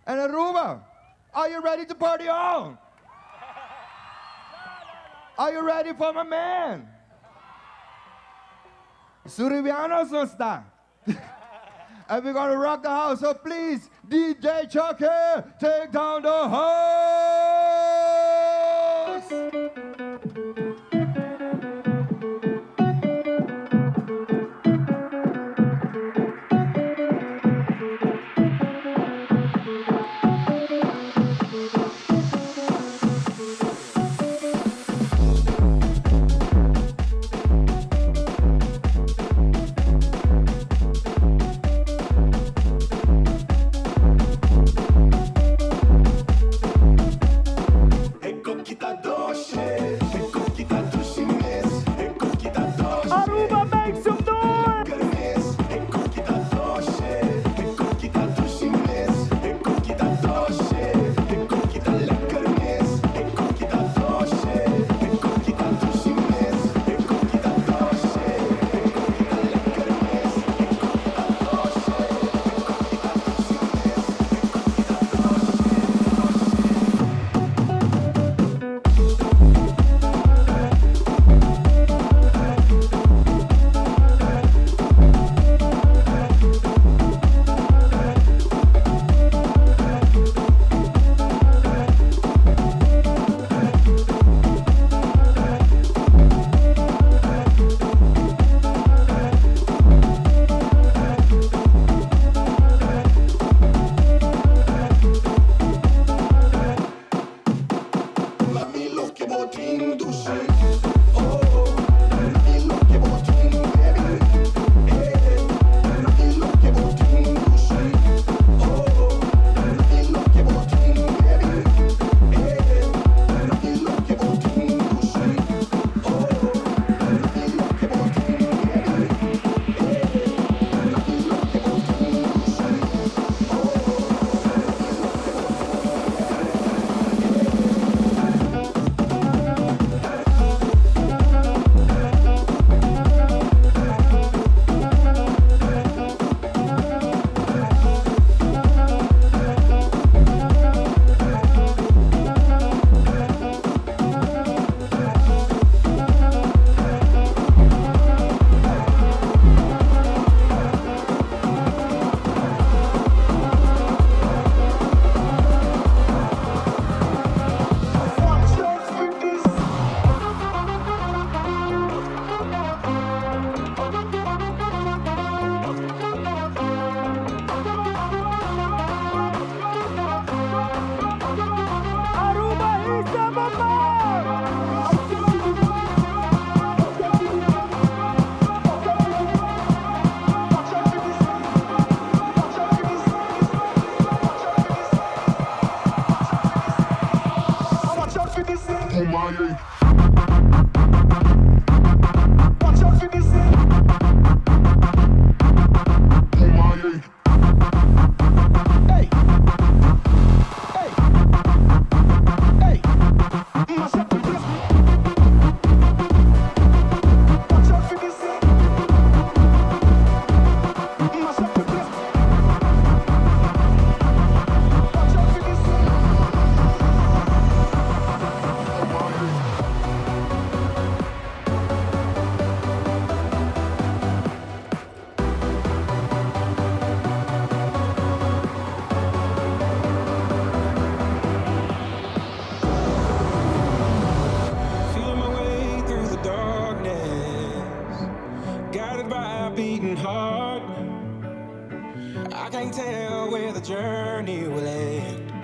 And Aruba, are you ready to party on? Are you ready for my man? Surivianos no está. And we're gonna rock the house, so please, DJ Chuckie, take down the house!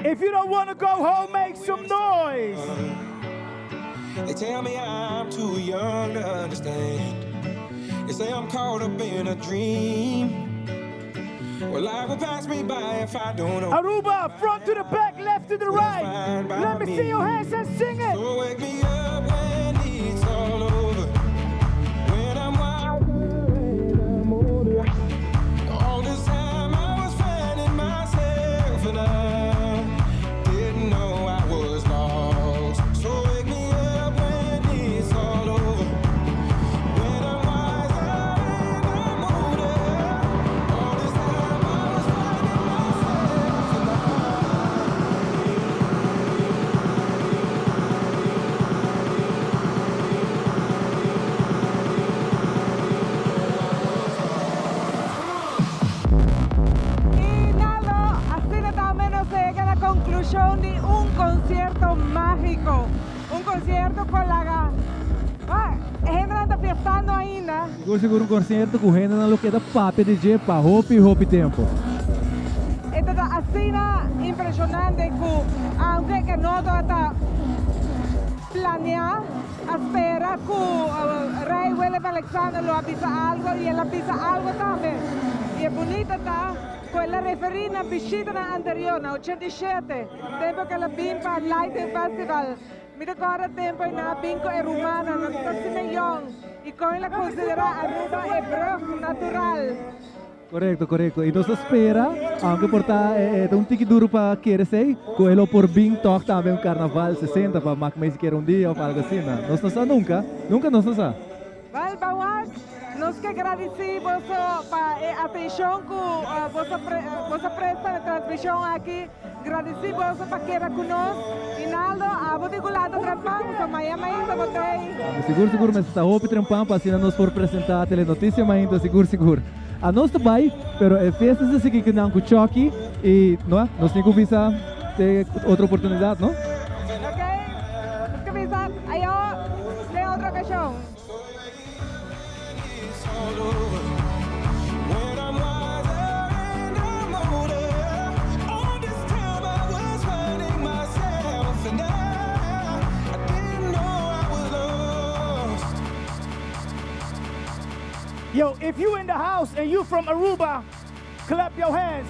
If you don't want to go home, make some noise. They tell me I'm too young to understand. They say I'm caught up in a dream. Well, life will pass me by if I don't know. Aruba, front to the back, left to the right. Let me see your hands and sing it. So wake me up when it's all over. When I'm wild and I'm older. All this time I was finding myself and I didn't know I was lost. So wake me up when it's all over. When I'm wiser and I'm older. All this time I was finding myself and I llega a la conclusión de un concierto mágico. Un concierto con la... gente anda festando ainda. Siguro um concerto com renda na loqueta papi DJ para hopi tempo. Então, assim, impressionante que, aunque não está planear, espera que o rei Willem Alexander lo avisa algo e ele avisa algo também. E é bonito, tá? Quella referina visita anterior, na 87, tempo que ela vim para o Lighting Festival. Me recordo tempo na Binco e Romana, na Tossineyong, e com ela considera Aruba e brug natural. Correto. Então se espera, aunque porta um tique duro para querer ser, com ele por bem toque também um carnaval 60 para mais que um dia ou algo assim, não? Nós não sabemos nunca nós não sabemos. Vai, Bawag, nós que agradecemos pela atenção que você presta na transmissão aqui. Agradecemos para que era conosco. Inaldo, a boticulado trampamos, a Miami ainda botei. Seguro, mas está hopi trampam para assim nós por apresentar a telenotícia, mas ainda seguro. A nós também, pero é festas assim que não com Chuckie e não, nós temos que visar ter outra oportunidade, não? Ok, temos que visar. Aí, tem outra ocasião. It's all over. When I'm wiser and I'm older. All this time I was finding myself, and I didn't know I was lost. Yo, if you in the house and you from Aruba, clap your hands.